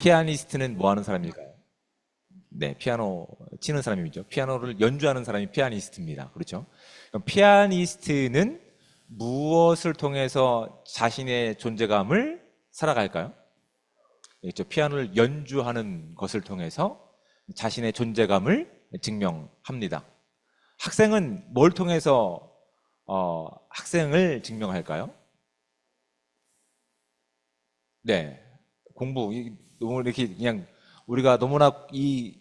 피아니스트는 뭐 하는 사람일까요? 네, 피아노 치는 사람이죠. 피아노를 연주하는 사람이 피아니스트입니다. 그렇죠? 그럼 피아니스트는 무엇을 통해서 자신의 존재감을 살아갈까요? 그렇죠. 피아노를 연주하는 것을 통해서 자신의 존재감을 증명합니다. 학생은 뭘 통해서 학생을 증명할까요? 네, 공부. 너무 이렇게 그냥 우리가 너무나 이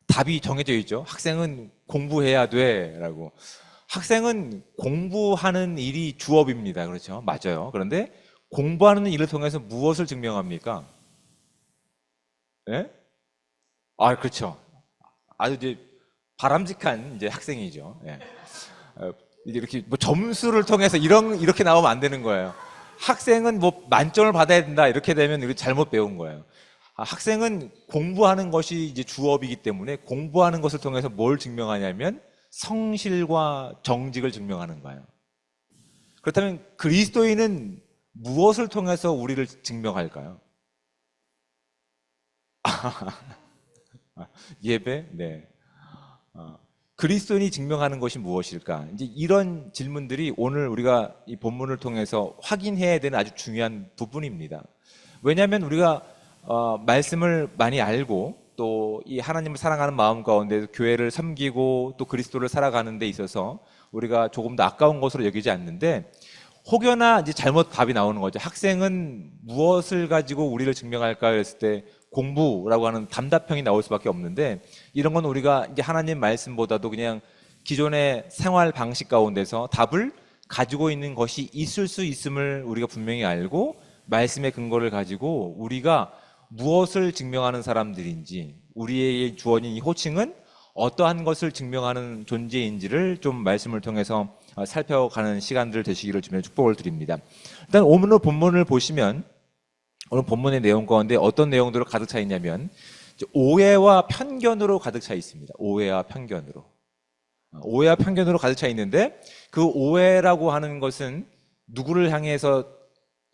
답이 정해져 있죠. 학생은 공부해야 돼라고. 학생은 공부하는 일이 주업입니다. 그렇죠? 맞아요. 그런데 공부하는 일을 통해서 무엇을 증명합니까? 예? 아, 그렇죠. 아주 이제 바람직한 이제 학생이죠. 예. 이제 이렇게 뭐 점수를 통해서 이렇게 나오면 안 되는 거예요. 학생은 뭐 만점을 받아야 된다 이렇게 되면 이거 잘못 배운 거예요. 학생은 공부하는 것이 이제 주업이기 때문에 공부하는 것을 통해서 뭘 증명하냐면 성실과 정직을 증명하는 거예요. 그렇다면 그리스도인은 무엇을 통해서 우리를 증명할까요? 예배? 네. 그리스도인이 증명하는 것이 무엇일까? 이제 이런 질문들이 오늘 우리가 이 본문을 통해서 확인해야 되는 아주 중요한 부분입니다. 왜냐하면 우리가 말씀을 많이 알고 또 이 하나님을 사랑하는 마음 가운데 교회를 섬기고 또 그리스도를 살아가는 데 있어서 우리가 조금 더 아까운 것으로 여기지 않는데 혹여나 이제 잘못 답이 나오는 거죠. 학생은 무엇을 가지고 우리를 증명할까 했을 때 공부라고 하는 단답형이 나올 수밖에 없는데 이런 건 우리가 이제 하나님 말씀보다도 그냥 기존의 생활 방식 가운데서 답을 가지고 있는 것이 있을 수 있음을 우리가 분명히 알고 말씀의 근거를 가지고 우리가 무엇을 증명하는 사람들인지 우리의 주어진 이 호칭은 어떠한 것을 증명하는 존재인지를 좀 말씀을 통해서 살펴가는 시간들 되시기를 주님의 축복을 드립니다. 일단 오늘 본문을 보시면 오늘 본문의 내용 가운데 어떤 내용들로 가득 차 있냐면 오해와 편견으로 가득 차 있습니다. 오해와 편견으로. 오해와 편견으로 가득 차 있는데 그 오해라고 하는 것은 누구를 향해서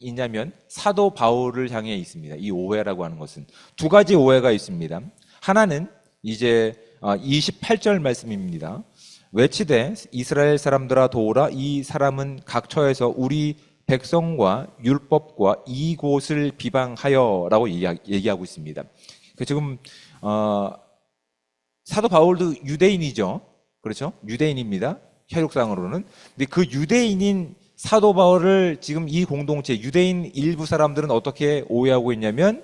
있냐면 사도 바울을 향해 있습니다. 이 오해라고 하는 것은 두 가지 오해가 있습니다. 하나는 이제 28절 말씀입니다. 외치되 이스라엘 사람들아 도우라 이 사람은 각 처에서 우리 백성과 율법과 이곳을 비방하여라고 얘기하고 있습니다. 지금 사도 바울도 유대인이죠. 그렇죠? 유대인입니다. 혈육상으로는. 근데 그 유대인인 사도 바울을 지금 이 공동체 유대인 일부 사람들은 어떻게 오해하고 있냐면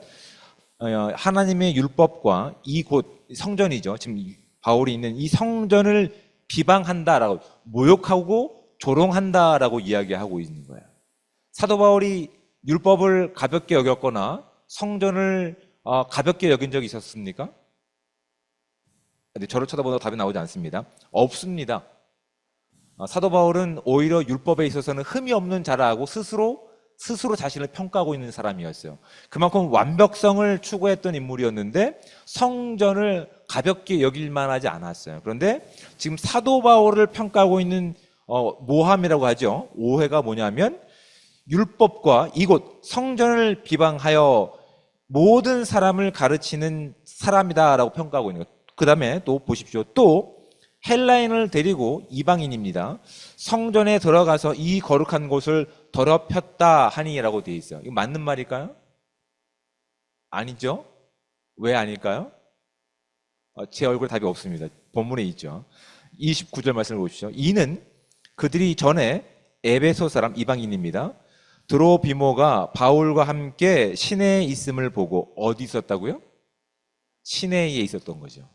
하나님의 율법과 이곳 성전이죠. 지금 바울이 있는 이 성전을 비방한다라고 모욕하고 조롱한다라고 이야기하고 있는 거예요. 사도 바울이 율법을 가볍게 여겼거나 성전을 가볍게 여긴 적이 있었습니까? 근데 저를 쳐다보다가 답이 나오지 않습니다. 없습니다. 사도 바울은 오히려 율법에 있어서는 흠이 없는 자라고 스스로 자신을 평가하고 있는 사람이었어요. 그만큼 완벽성을 추구했던 인물이었는데 성전을 가볍게 여길 만하지 않았어요. 그런데 지금 사도 바울을 평가하고 있는 모함이라고 하죠. 오해가 뭐냐면 율법과 이곳 성전을 비방하여 모든 사람을 가르치는 사람이다라고 평가하고 있는 거예요. 그 다음에 또 보십시오. 또 헬라인을 데리고 이방인입니다. 성전에 들어가서 이 거룩한 곳을 더럽혔다 하니라고 되어 있어요. 이거 맞는 말일까요? 아니죠? 왜 아닐까요? 제 얼굴 답이 없습니다. 본문에 있죠. 29절 말씀을 보십시오. 이는 그들이 전에 에베소 사람 이방인입니다. 드로비모가 바울과 함께 시내에 있음을 보고 어디 있었다고요? 시내에 있었던 거죠.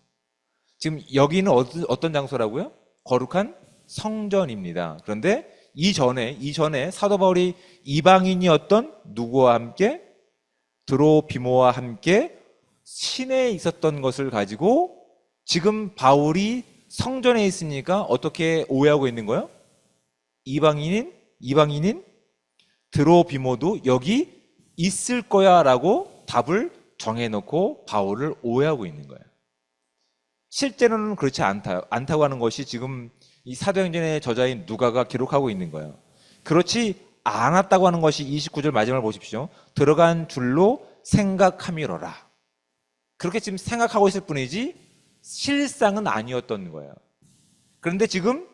지금 여기는 어떤 장소라고요? 거룩한 성전입니다. 그런데 이전에 사도 바울이 이방인이었던 누구와 함께? 드로비모와 함께 시내에 있었던 것을 가지고 지금 바울이 성전에 있으니까 어떻게 오해하고 있는 거예요? 이방인인 드로비모도 여기 있을 거야 라고 답을 정해놓고 바울을 오해하고 있는 거예요. 실제로는 그렇지 않다고 하는 것이 지금 이 사도행전의 저자인 누가가 기록하고 있는 거예요. 그렇지 않았다고 하는 것이 29절 마지막을 보십시오. 들어간 줄로 생각함이로라. 그렇게 지금 생각하고 있을 뿐이지 실상은 아니었던 거예요. 그런데 지금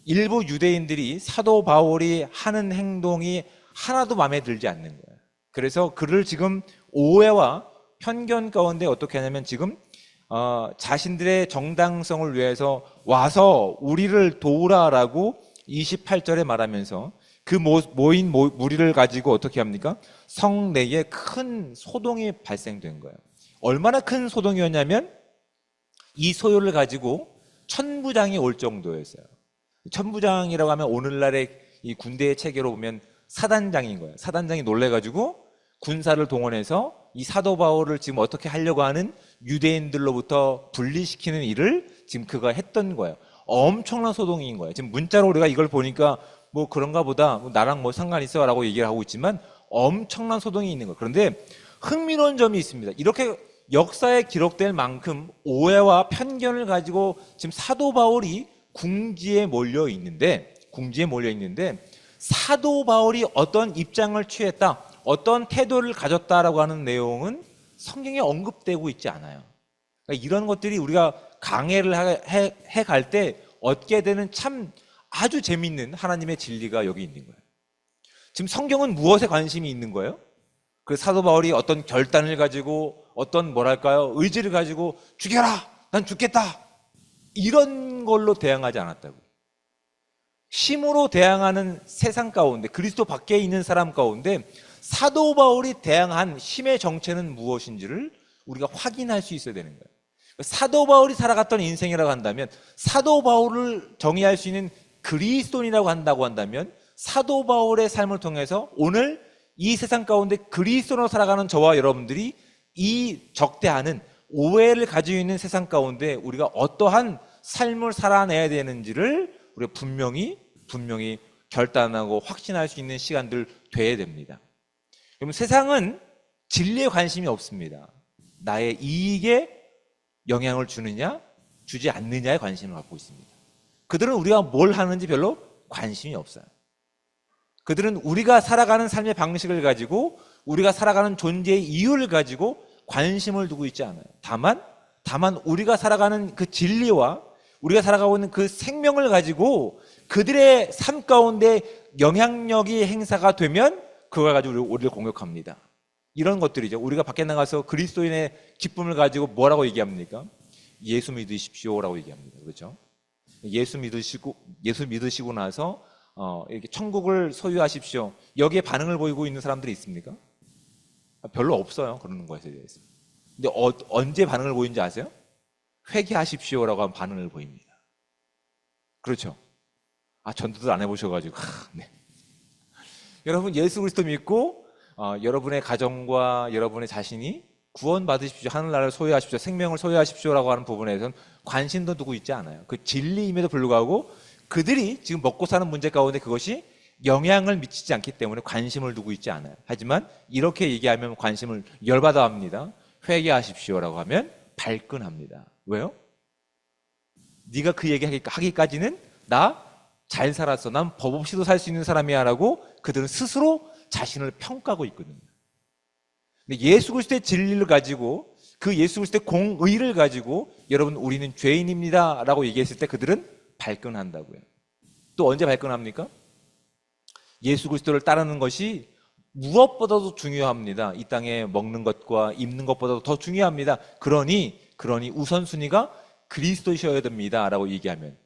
일부 유대인들이 사도 바울이 하는 행동이 하나도 마음에 들지 않는 거예요. 그래서 그를 지금 오해와 편견 가운데 어떻게 하냐면 지금 자신들의 정당성을 위해서 와서 우리를 도우라라고 28절에 말하면서 그 모인 무리를 가지고 어떻게 합니까? 성내에 큰 소동이 발생된 거예요. 얼마나 큰 소동이었냐면 이 소요를 가지고 천부장이 올 정도였어요. 천부장이라고 하면 오늘날의 이 군대의 체계로 보면 사단장인 거예요. 사단장이 놀래가지고 군사를 동원해서 이 사도 바울을 지금 어떻게 하려고 하는 유대인들로부터 분리시키는 일을 지금 그가 했던 거예요. 엄청난 소동인 거예요. 지금 문자로 우리가 이걸 보니까 뭐 그런가 보다, 뭐 나랑 뭐 상관 있어 라고 얘기를 하고 있지만 엄청난 소동이 있는 거예요. 그런데 흥미로운 점이 있습니다. 이렇게 역사에 기록될 만큼 오해와 편견을 가지고 지금 사도 바울이 궁지에 몰려 있는데 사도 바울이 어떤 입장을 취했다, 어떤 태도를 가졌다라고 하는 내용은 성경에 언급되고 있지 않아요. 그러니까 이런 것들이 우리가 강해를 해 갈 때 얻게 되는 참 아주 재밌는 하나님의 진리가 여기 있는 거예요. 지금 성경은 무엇에 관심이 있는 거예요? 그 사도 바울이 어떤 결단을 가지고 어떤 뭐랄까요 의지를 가지고 죽여라, 난 죽겠다, 이런 걸로 대항하지 않았다고요. 힘으로 대항하는 세상 가운데, 그리스도 밖에 있는 사람 가운데 사도 바울이 대항한 힘의 정체는 무엇인지를 우리가 확인할 수 있어야 되는 거예요. 사도 바울이 살아갔던 인생이라고 한다면, 사도 바울을 정의할 수 있는 그리스도인이라고 한다고 한다면, 사도 바울의 삶을 통해서 오늘 이 세상 가운데 그리스도로 살아가는 저와 여러분들이 이 적대하는 오해를 가지고 있는 세상 가운데 우리가 어떠한 삶을 살아내야 되는지를 우리가 분명히 결단하고 확신할 수 있는 시간들 돼야 됩니다. 그러면 세상은 진리에 관심이 없습니다. 나의 이익에 영향을 주느냐 주지 않느냐에 관심을 갖고 있습니다. 그들은 우리가 뭘 하는지 별로 관심이 없어요. 그들은 우리가 살아가는 삶의 방식을 가지고, 우리가 살아가는 존재의 이유를 가지고 관심을 두고 있지 않아요. 다만 우리가 살아가는 그 진리와 우리가 살아가고 있는 그 생명을 가지고 그들의 삶 가운데 영향력이 행사가 되면 그걸 가지고 우리를 공격합니다. 이런 것들이죠. 우리가 밖에 나가서 그리스도인의 기쁨을 가지고 뭐라고 얘기합니까? 예수 믿으십시오라고 얘기합니다. 그렇죠? 예수 믿으시고 나서 이렇게 천국을 소유하십시오. 여기에 반응을 보이고 있는 사람들이 있습니까? 별로 없어요. 그러는 것에 대해서. 근데 언제 반응을 보이는지 아세요? 회개하십시오라고 하면 반응을 보입니다. 그렇죠? 전도들 안 해보셔가지고. 네. 여러분 예수 그리스도 믿고 여러분의 가정과 여러분의 자신이 구원받으십시오, 하늘나라를 소유하십시오, 생명을 소유하십시오라고 하는 부분에서는 관심도 두고 있지 않아요. 그 진리임에도 불구하고 그들이 지금 먹고 사는 문제 가운데 그것이 영향을 미치지 않기 때문에 관심을 두고 있지 않아요. 하지만 이렇게 얘기하면 관심을 열받아 합니다. 회개하십시오라고 하면 발끈합니다. 왜요? 네가 그 얘기 하기까지는 나 잘 살았어, 난 법 없이도 살 수 있는 사람이야 라고 그들은 스스로 자신을 평가하고 있거든요. 근데 예수 그리스도의 진리를 가지고, 그 예수 그리스도의 공의를 가지고 여러분 우리는 죄인입니다 라고 얘기했을 때 그들은 발끈한다고요. 또 언제 발끈합니까? 예수 그리스도를 따르는 것이 무엇보다도 중요합니다. 이 땅에 먹는 것과 입는 것보다도 더 중요합니다. 그러니 우선순위가 그리스도이셔야 됩니다 라고 얘기하면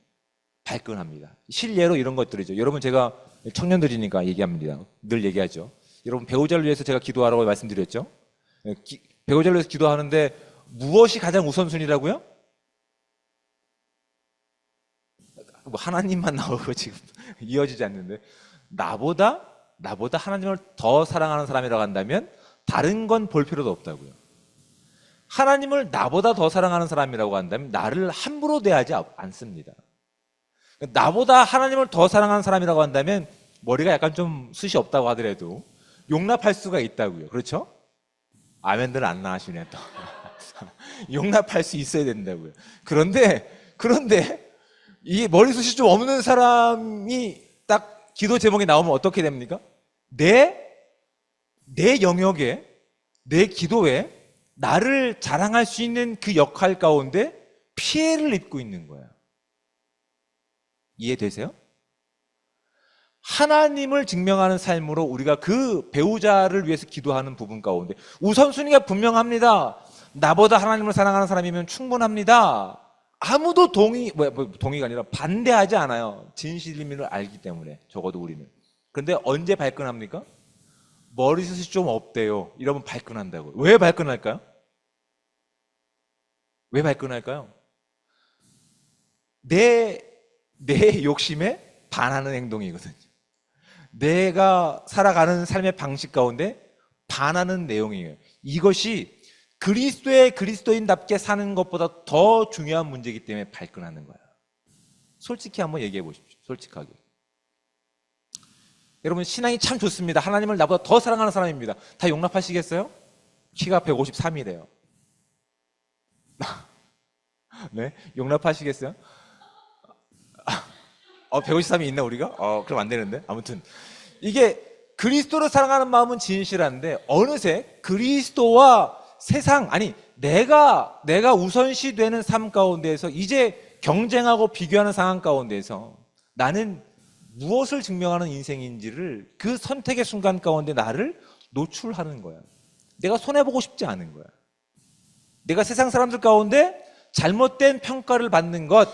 발끈합니다. 실례로 이런 것들이죠. 여러분 제가 청년들이니까 얘기합니다. 늘 얘기하죠. 여러분 배우자를 위해서 제가 기도하라고 말씀드렸죠. 배우자를 위해서 기도하는데 무엇이 가장 우선순위라고요? 뭐 하나님만 나오고 지금 이어지지 않는데, 나보다 하나님을 더 사랑하는 사람이라고 한다면 다른 건 볼 필요도 없다고요. 하나님을 나보다 더 사랑하는 사람이라고 한다면 나를 함부로 대하지 않습니다. 나보다 하나님을 더 사랑하는 사람이라고 한다면 머리가 약간 좀 숱이 없다고 하더라도 용납할 수가 있다고요. 그렇죠? 아멘들은 안 나하시네 또. 용납할 수 있어야 된다고요. 그런데 이 머리숱이 좀 없는 사람이 딱 기도 제목이 나오면 어떻게 됩니까? 내 영역에, 내 기도에, 나를 자랑할 수 있는 그 역할 가운데 피해를 입고 있는 거야. 이해되세요? 하나님을 증명하는 삶으로 우리가 그 배우자를 위해서 기도하는 부분 가운데 우선순위가 분명합니다. 나보다 하나님을 사랑하는 사람이면 충분합니다. 아무도 동의가 아니라 반대하지 않아요. 진실임을 알기 때문에, 적어도 우리는. 그런데 언제 발끈합니까? 머리숱이 좀 없대요. 이러면 발끈한다고요. 왜 발끈할까요? 왜 발끈할까요? 내 욕심에 반하는 행동이거든요. 내가 살아가는 삶의 방식 가운데 반하는 내용이에요. 이것이 그리스도의 그리스도인답게 사는 것보다 더 중요한 문제이기 때문에 발끈하는 거야. 솔직히 한번 얘기해 보십시오. 솔직하게. 여러분, 신앙이 참 좋습니다. 하나님을 나보다 더 사랑하는 사람입니다. 다 용납하시겠어요? 키가 153이래요. 네? 용납하시겠어요? 153이 있나 우리가? 그럼 안 되는데. 아무튼 이게 그리스도를 사랑하는 마음은 진실한데 어느새 그리스도와 세상, 아니 내가 우선시 되는 삶 가운데에서 이제 경쟁하고 비교하는 상황 가운데에서 나는 무엇을 증명하는 인생인지를 그 선택의 순간 가운데 나를 노출하는 거야. 내가 손해보고 싶지 않은 거야. 내가 세상 사람들 가운데 잘못된 평가를 받는 것,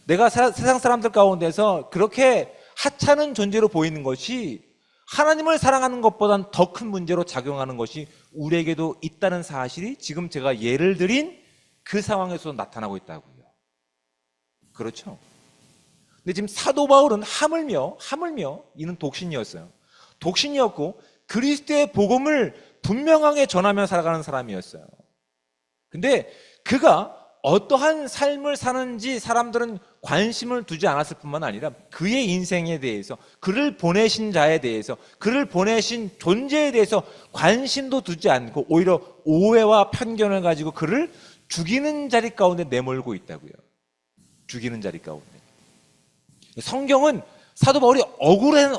내가 세상 사람들 가운데서 그렇게 하찮은 존재로 보이는 것이 하나님을 사랑하는 것보단 더 큰 문제로 작용하는 것이 우리에게도 있다는 사실이 지금 제가 예를 들인 그 상황에서 나타나고 있다고요. 그렇죠? 근데 지금 사도 바울은 하물며 이는 독신이었어요. 독신이었고 그리스도의 복음을 분명하게 전하며 살아가는 사람이었어요. 근데 그가 어떠한 삶을 사는지 사람들은 관심을 두지 않았을 뿐만 아니라 그의 인생에 대해서, 그를 보내신 자에 대해서, 그를 보내신 존재에 대해서 관심도 두지 않고 오히려 오해와 편견을 가지고 그를 죽이는 자리 가운데 내몰고 있다고요. 죽이는 자리 가운데. 성경은 사도 바울이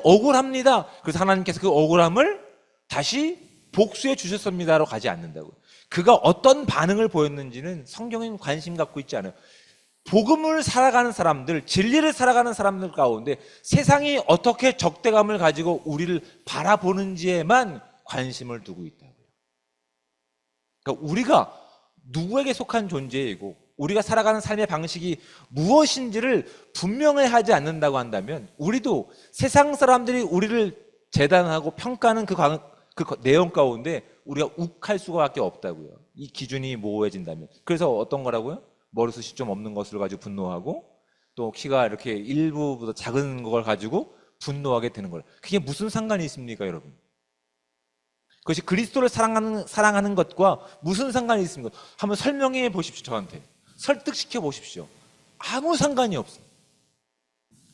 억울합니다. 그래서 하나님께서 그 억울함을 다시 복수해 주셨습니다로 가지 않는다고요. 그가 어떤 반응을 보였는지는 성경에는 관심 갖고 있지 않아요. 복음을 살아가는 사람들, 진리를 살아가는 사람들 가운데 세상이 어떻게 적대감을 가지고 우리를 바라보는지에만 관심을 두고 있다고요. 그러니까 우리가 누구에게 속한 존재이고 우리가 살아가는 삶의 방식이 무엇인지를 분명히 하지 않는다고 한다면 우리도 세상 사람들이 우리를 재단하고 평가하는 그 내용 가운데 우리가 욱할 수밖에 없다고요. 이 기준이 모호해진다면. 그래서 어떤 거라고요? 머리숱이 좀 없는 것을 가지고 분노하고 또 키가 이렇게 일부보다 작은 걸 가지고 분노하게 되는 거예요. 그게 무슨 상관이 있습니까, 여러분? 그것이 그리스도를 사랑하는 것과 무슨 상관이 있습니까? 한번 설명해 보십시오, 저한테. 설득시켜 보십시오. 아무 상관이 없어요.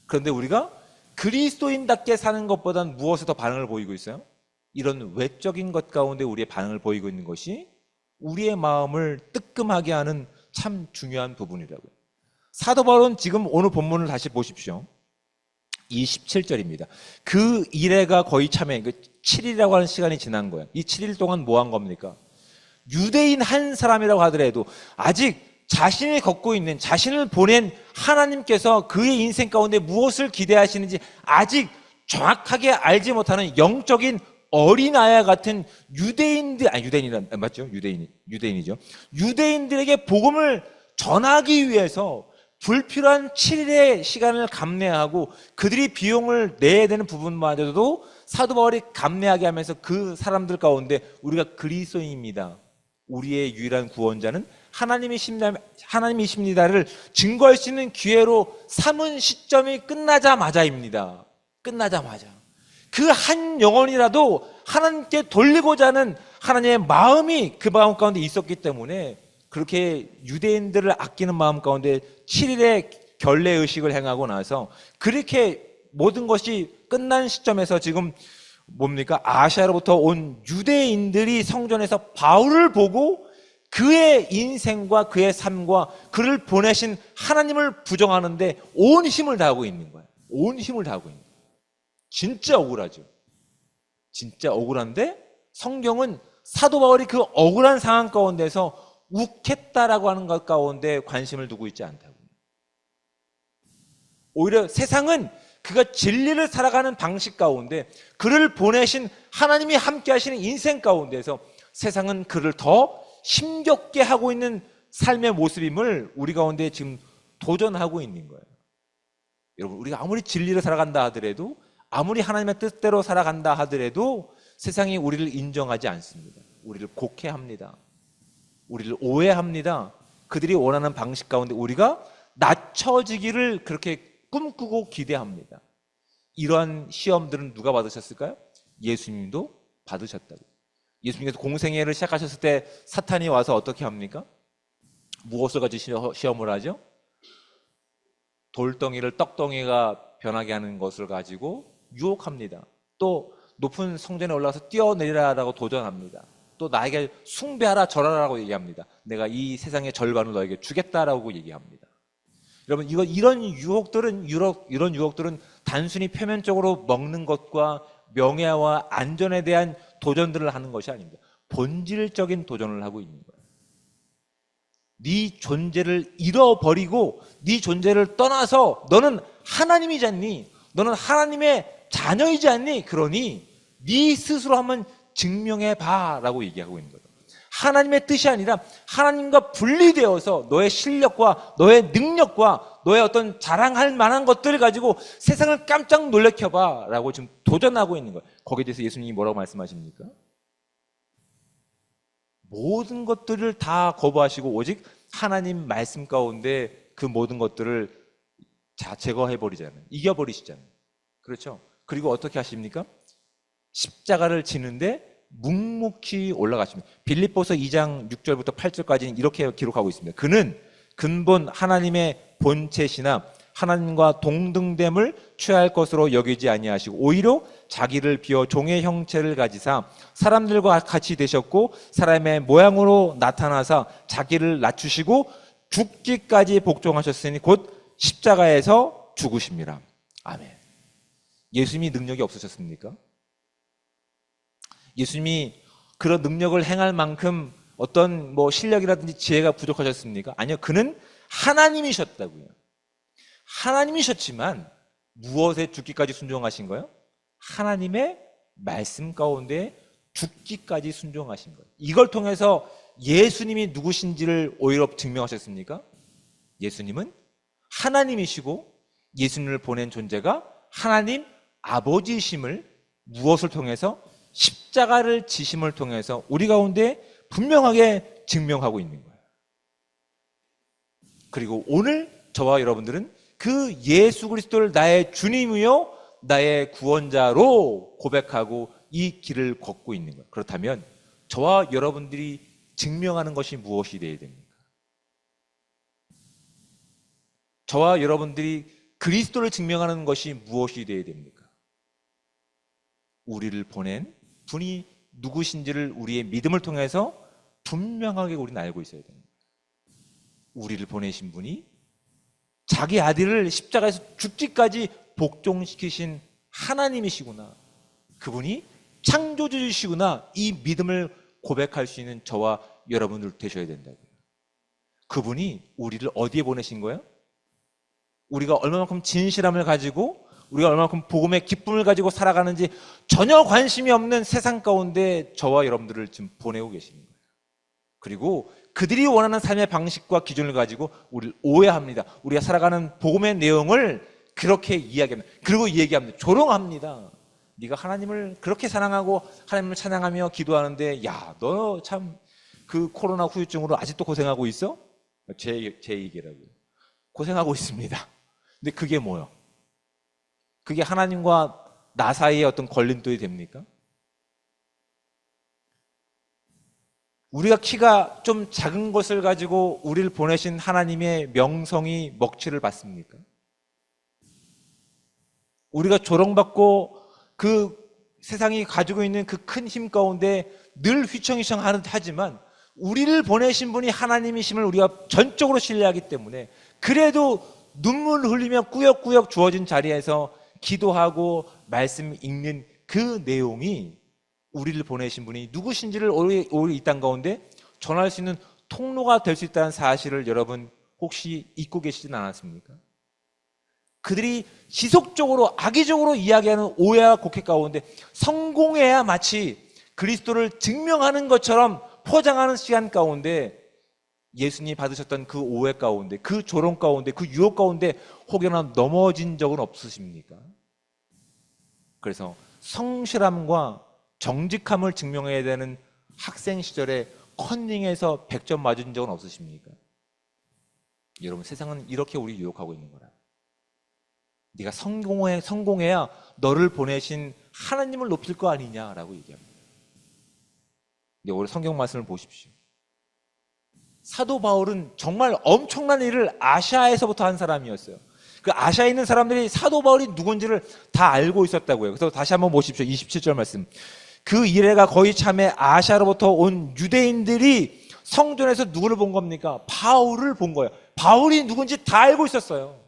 그런데 우리가 그리스도인답게 사는 것보다는 무엇에 더 반응을 보이고 있어요? 이런 외적인 것 가운데 우리의 반응을 보이고 있는 것이 우리의 마음을 뜨끔하게 하는 참 중요한 부분이라고요. 사도 바울은 지금 오늘 본문을 다시 보십시오. 이 17절입니다. 그 이래가 거의 참에 7일이라고 하는 시간이 지난 거예요. 이 7일 동안 뭐 한 겁니까? 유대인 한 사람이라고 하더라도 아직 자신이 걷고 있는, 자신을 보낸 하나님께서 그의 인생 가운데 무엇을 기대하시는지 아직 정확하게 알지 못하는 영적인 어린아이와 같은 유대인이죠. 유대인들에게 복음을 전하기 위해서 불필요한 7일의 시간을 감내하고 그들이 비용을 내야 되는 부분마저도 사도 바울이 감내하게 하면서 그 사람들 가운데 우리가 그리스도인입니다, 우리의 유일한 구원자는 하나님이십니다를 증거할 수 있는 기회로 삼은 시점이 끝나자마자입니다. 끝나자마자. 그 한 영혼이라도 하나님께 돌리고자 하는 하나님의 마음이 그 마음 가운데 있었기 때문에 그렇게 유대인들을 아끼는 마음 가운데 7일의 결례의식을 행하고 나서 그렇게 모든 것이 끝난 시점에서 지금 뭡니까? 아시아로부터 온 유대인들이 성전에서 바울을 보고 그의 인생과 그의 삶과 그를 보내신 하나님을 부정하는데 온 힘을 다하고 있는 거예요. 온 힘을 다하고 있는 거예요. 진짜 억울하죠. 진짜 억울한데 성경은 사도 바울이 그 억울한 상황 가운데서 욱했다라고 하는 것 가운데 관심을 두고 있지 않다고. 오히려 세상은 그가 진리를 살아가는 방식 가운데 그를 보내신 하나님이 함께 하시는 인생 가운데서 세상은 그를 더 힘겹게 하고 있는 삶의 모습임을 우리 가운데 지금 도전하고 있는 거예요. 여러분, 우리가 아무리 진리를 살아간다 하더라도, 아무리 하나님의 뜻대로 살아간다 하더라도 세상이 우리를 인정하지 않습니다. 우리를 곡해합니다. 우리를 오해합니다. 그들이 원하는 방식 가운데 우리가 낮춰지기를 그렇게 꿈꾸고 기대합니다. 이러한 시험들은 누가 받으셨을까요? 예수님도 받으셨다고. 예수님께서 공생애를 시작하셨을 때 사탄이 와서 어떻게 합니까? 무엇을 가지고 시험을 하죠? 돌덩이를 떡덩이가 변하게 하는 것을 가지고 유혹합니다. 또 높은 성전에 올라가서 뛰어내리라라고 도전합니다. 또 나에게 숭배하라 절하라고 얘기합니다. 내가 이 세상의 절반을 너에게 주겠다라고 얘기합니다. 여러분, 이런 유혹들은 단순히 표면적으로 먹는 것과 명예와 안전에 대한 도전들을 하는 것이 아닙니다. 본질적인 도전을 하고 있는 거예요. 네 존재를 잃어버리고 네 존재를 떠나서 너는 하나님이지 않니? 너는 하나님의 자녀이지 않니? 그러니 네 스스로 한번 증명해봐 라고 얘기하고 있는 거예요. 하나님의 뜻이 아니라 하나님과 분리되어서 너의 실력과 너의 능력과 너의 어떤 자랑할 만한 것들을 가지고 세상을 깜짝 놀래켜봐 라고 지금 도전하고 있는 거예요. 거기에 대해서 예수님이 뭐라고 말씀하십니까? 모든 것들을 다 거부하시고 오직 하나님 말씀 가운데 그 모든 것들을 제거해버리잖아요. 이겨버리시잖아요. 그렇죠? 그리고 어떻게 하십니까? 십자가를 지는데 묵묵히 올라가십니다. 빌립보서 2장 6절부터 8절까지는 이렇게 기록하고 있습니다. 그는 근본 하나님의 본체시나 하나님과 동등됨을 취할 것으로 여기지 아니하시고 오히려 자기를 비워 종의 형체를 가지사 사람들과 같이 되셨고 사람의 모양으로 나타나사 자기를 낮추시고 죽기까지 복종하셨으니 곧 십자가에서 죽으심이라. 아멘. 예수님이 능력이 없으셨습니까? 예수님이 그런 능력을 행할 만큼 어떤 실력이라든지 지혜가 부족하셨습니까? 아니요. 그는 하나님이셨다고요. 하나님이셨지만 무엇에 죽기까지 순종하신 거예요? 하나님의 말씀 가운데 죽기까지 순종하신 거예요. 이걸 통해서 예수님이 누구신지를 오히려 증명하셨습니까? 예수님은 하나님이시고 예수님을 보낸 존재가 하나님 아버지이심을 무엇을 통해서? 십자가를 지심을 통해서 우리 가운데 분명하게 증명하고 있는 거예요. 그리고 오늘 저와 여러분들은 그 예수 그리스도를 나의 주님이요 나의 구원자로 고백하고 이 길을 걷고 있는 거예요. 그렇다면 저와 여러분들이 증명하는 것이 무엇이 되어야 됩니까? 저와 여러분들이 그리스도를 증명하는 것이 무엇이 되어야 됩니까? 우리를 보낸 분이 누구신지를 우리의 믿음을 통해서 분명하게 우리는 알고 있어야 됩니다. 우리를 보내신 분이 자기 아들을 십자가에서 죽기까지 복종시키신 하나님이시구나. 그분이 창조주이시구나. 이 믿음을 고백할 수 있는 저와 여러분들 되셔야 된다고요. 그분이 우리를 어디에 보내신 거예요? 우리가 얼마만큼 진실함을 가지고 우리가 얼마만큼 복음의 기쁨을 가지고 살아가는지 전혀 관심이 없는 세상 가운데 저와 여러분들을 지금 보내고 계시는 거예요. 그리고 그들이 원하는 삶의 방식과 기준을 가지고 우리를 오해합니다. 우리가 살아가는 복음의 내용을 그렇게 이야기합니다. 그리고 얘기합니다. 조롱합니다. 네가 하나님을 그렇게 사랑하고 하나님을 찬양하며 기도하는데 야, 너 참 그 코로나 후유증으로 아직도 고생하고 있어? 제 얘기라고요. 고생하고 있습니다. 근데 그게 뭐예요? 그게 하나님과 나 사이에 어떤 걸림돌이 됩니까? 우리가 키가 좀 작은 것을 가지고 우리를 보내신 하나님의 명성이 먹칠을 받습니까? 우리가 조롱받고 그 세상이 가지고 있는 그 큰 힘 가운데 늘 휘청휘청 하지만 우리를 보내신 분이 하나님이심을 우리가 전적으로 신뢰하기 때문에 그래도 눈물 흘리며 꾸역꾸역 주어진 자리에서 기도하고 말씀 읽는 그 내용이 우리를 보내신 분이 누구신지를 오늘 이 땅 가운데 전할 수 있는 통로가 될 수 있다는 사실을 여러분 혹시 잊고 계시진 않았습니까? 그들이 지속적으로 악의적으로 이야기하는 오해와 곡해 가운데 성공해야 마치 그리스도를 증명하는 것처럼 포장하는 시간 가운데 예수님이 받으셨던 그 오해 가운데, 그 조롱 가운데, 그 유혹 가운데 혹여나 넘어진 적은 없으십니까? 그래서 성실함과 정직함을 증명해야 되는 학생 시절에 컨닝에서 100점 맞은 적은 없으십니까? 여러분, 세상은 이렇게 우리 유혹하고 있는 거라. 네가 성공해야 너를 보내신 하나님을 높일 거 아니냐라고 얘기합니다. 근데 오늘 성경 말씀을 보십시오. 사도 바울은 정말 엄청난 일을 아시아에서부터 한 사람이었어요. 그 아시아에 있는 사람들이 사도 바울이 누군지를 다 알고 있었다고요. 그래서 다시 한번 보십시오. 27절 말씀. 그 이래가 거의 참에 아시아로부터 온 유대인들이 성전에서 누구를 본 겁니까? 바울을 본 거예요. 바울이 누군지 다 알고 있었어요.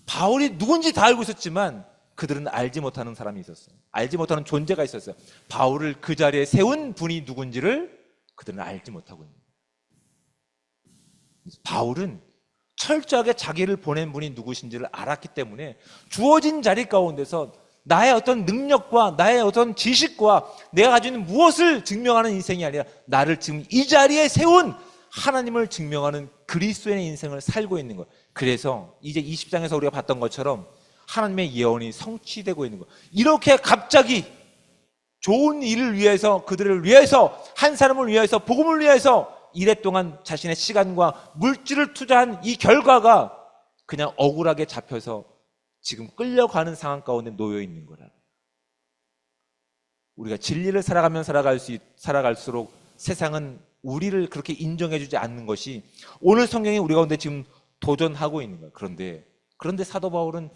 바울이 누군지 다 알고 있었지만 그들은 알지 못하는 사람이 있었어요. 알지 못하는 존재가 있었어요. 바울을 그 자리에 세운 분이 누군지를 그들은 알지 못하고 있는 거예요. 바울은 철저하게 자기를 보낸 분이 누구신지를 알았기 때문에 주어진 자리 가운데서 나의 어떤 능력과 나의 어떤 지식과 내가 가지고 있는 무엇을 증명하는 인생이 아니라 나를 지금 이 자리에 세운 하나님을 증명하는 그리스도의 인생을 살고 있는 거예요. 그래서 이제 20장에서 우리가 봤던 것처럼 하나님의 예언이 성취되고 있는 거예요. 이렇게 갑자기 좋은 일을 위해서, 그들을 위해서, 한 사람을 위해서, 복음을 위해서 이랫동안 자신의 시간과 물질을 투자한 이 결과가 그냥 억울하게 잡혀서 지금 끌려가는 상황 가운데 놓여 있는 거라. 우리가 진리를 살아가면 살아갈수록 세상은 우리를 그렇게 인정해주지 않는 것이 오늘 성경이 우리 가운데 지금 도전하고 있는 거예요. 그런데 사도 바울은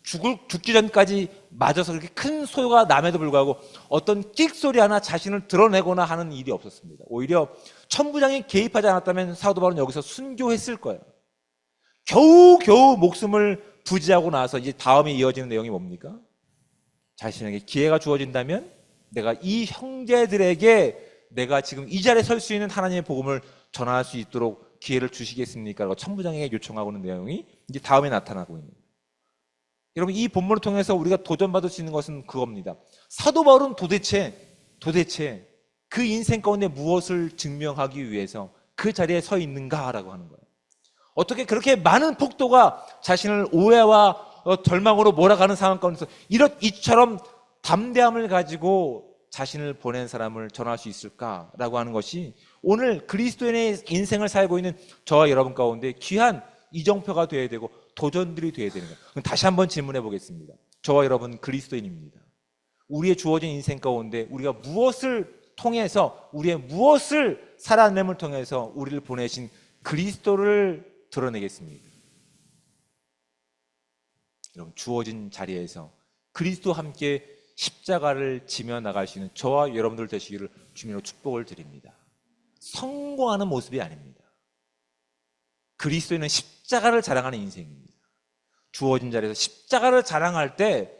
죽기 전까지 맞아서 그렇게 큰 소요가 남에도 불구하고 어떤 끽소리 하나 자신을 드러내거나 하는 일이 없었습니다. 오히려 천부장이 개입하지 않았다면 사도 바울은 여기서 순교했을 거예요. 겨우 목숨을 부지하고 나서 이제 다음에 이어지는 내용이 뭡니까? 자신에게 기회가 주어진다면 내가 이 형제들에게 내가 지금 이 자리에 설 수 있는 하나님의 복음을 전할 수 있도록 기회를 주시겠습니까? 라고 천부장에게 요청하고 있는 내용이 이제 다음에 나타나고 있는 거예요. 여러분, 이 본문을 통해서 우리가 도전받을 수 있는 것은 그겁니다. 사도 바울은 도대체 그 인생 가운데 무엇을 증명하기 위해서 그 자리에 서 있는가라고 하는 거예요. 어떻게 그렇게 많은 폭도가 자신을 오해와 절망으로 몰아가는 상황 가운데서 이처럼 담대함을 가지고 자신을 보낸 사람을 전할 수 있을까라고 하는 것이 오늘 그리스도인의 인생을 살고 있는 저와 여러분 가운데 귀한 이정표가 되어야 되고 도전들이 되어야 되는 거예요. 그럼 다시 한번 질문해 보겠습니다. 저와 여러분 그리스도인입니다. 우리의 주어진 인생 가운데 우리가 무엇을 통해서, 우리의 무엇을 살아냄을 통해서 우리를 보내신 그리스도를 드러내겠습니까? 여러분, 주어진 자리에서 그리스도와 함께 십자가를 지며 나갈 수 있는 저와 여러분들 되시기를 주님으로 축복을 드립니다. 성공하는 모습이 아닙니다. 그리스도인은 십자가를 자랑하는 인생입니다. 주어진 자리에서 십자가를 자랑할 때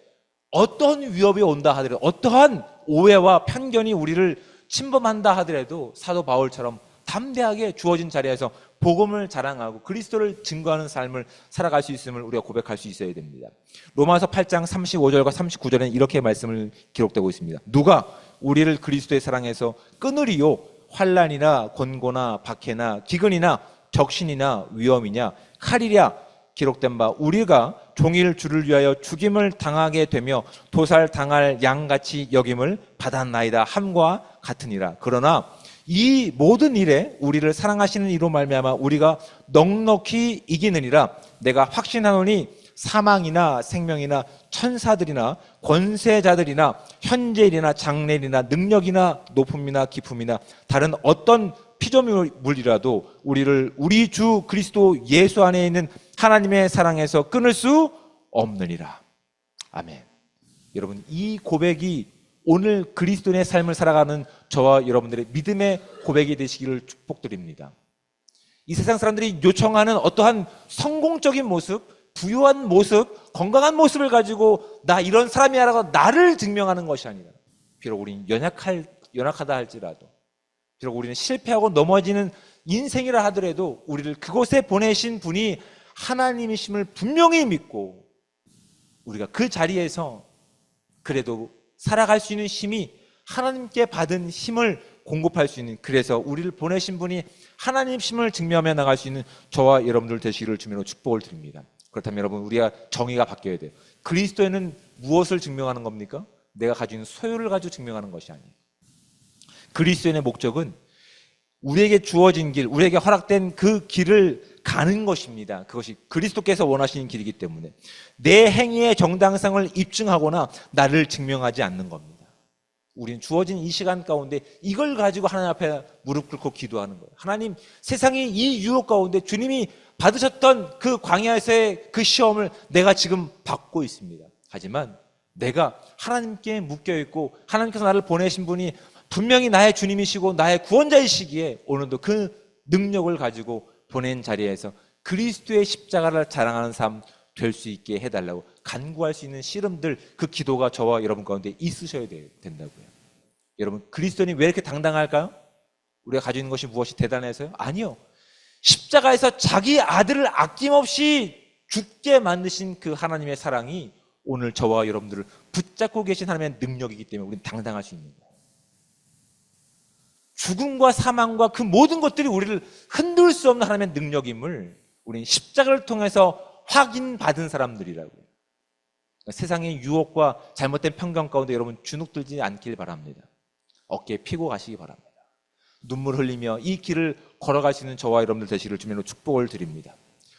어떤 위협이 온다 하더라도, 어떠한 오해와 편견이 우리를 침범한다 하더라도 사도 바울처럼 담대하게 주어진 자리에서 복음을 자랑하고 그리스도를 증거하는 삶을 살아갈 수 있음을 우리가 고백할 수 있어야 됩니다. 로마서 8장 35절과 39절에는 이렇게 말씀을 기록되고 있습니다. 누가 우리를 그리스도의 사랑에서 끊으리요? 환난이나 권고나 박해나 기근이나 적신이나 위험이냐 칼이랴. 기록된 바 우리가 종일 주를 위하여 죽임을 당하게 되며 도살당할 양같이 여김을 받았나이다 함과 같으니라. 그러나 이 모든 일에 우리를 사랑하시는 이로 말미암아 우리가 넉넉히 이기느니라. 내가 확신하노니 사망이나 생명이나 천사들이나 권세자들이나 현재일이나 장래일이나 능력이나 높음이나 깊음이나 다른 어떤 피조물이라도 우리를 우리 주 그리스도 예수 안에 있는 하나님의 사랑에서 끊을 수 없느니라. 아멘. 여러분, 이 고백이 오늘 그리스도인의 삶을 살아가는 저와 여러분들의 믿음의 고백이 되시기를 축복드립니다. 이 세상 사람들이 요청하는 어떠한 성공적인 모습, 부유한 모습, 건강한 모습을 가지고 나 이런 사람이야라고 나를 증명하는 것이 아니라 비록 우리는 연약하다 할지라도, 비록 우리는 실패하고 넘어지는 인생이라 하더라도 우리를 그곳에 보내신 분이 하나님이심을 분명히 믿고 우리가 그 자리에서 그래도 살아갈 수 있는 힘이 하나님께 받은 힘을 공급할 수 있는, 그래서 우리를 보내신 분이 하나님이심을 증명하며 나갈 수 있는 저와 여러분들 되시기를 주님으로 축복을 드립니다. 그렇다면 여러분, 우리가 정의가 바뀌어야 돼요. 그리스도에는 무엇을 증명하는 겁니까? 내가 가지고 있는 소유를 가지고 증명하는 것이 아니에요. 그리스도인의 목적은 우리에게 주어진 길, 우리에게 허락된 그 길을 가는 것입니다. 그것이 그리스도께서 원하시는 길이기 때문에 내 행위의 정당성을 입증하거나 나를 증명하지 않는 겁니다. 우리는 주어진 이 시간 가운데 이걸 가지고 하나님 앞에 무릎 꿇고 기도하는 거예요. 하나님, 세상의 이 유혹 가운데 주님이 받으셨던 그 광야에서의 그 시험을 내가 지금 받고 있습니다. 하지만 내가 하나님께 묶여있고 하나님께서 나를 보내신 분이 분명히 나의 주님이시고 나의 구원자이시기에 오늘도 그 능력을 가지고 보낸 자리에서 그리스도의 십자가를 자랑하는 삶 될 수 있게 해달라고 간구할 수 있는 씨름들, 그 기도가 저와 여러분 가운데 있으셔야 된다고요. 여러분, 그리스도인이 왜 이렇게 당당할까요? 우리가 가지고 있는 것이 무엇이 대단해서요? 아니요. 십자가에서 자기 아들을 아낌없이 죽게 만드신 그 하나님의 사랑이 오늘 저와 여러분들을 붙잡고 계신 하나님의 능력이기 때문에 우리는 당당할 수 있는 거예요. 죽음과 사망과 그 모든 것들이 우리를 흔들 수 없는 하나님의 능력임을 우리는 십자가를 통해서 확인받은 사람들이라고요. 세상의 유혹과 잘못된 편견 가운데 여러분 주눅들지 않길 바랍니다. 어깨에 피고 가시기 바랍니다. 눈물 흘리며 이 길을 걸어갈 수 있는 저와 여러분들 되시기를 주님으로 축복을 드립니다.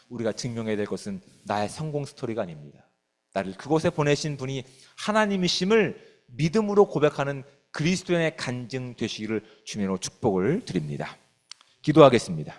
우리가 증명해야 될 것은 나의 성공 스토리가 아닙니다. 나를 그곳에 보내신 분이 하나님이심을 믿음으로 고백하는 그리스도인의 간증 되시기를 주님으로 축복을 드립니다. 기도하겠습니다.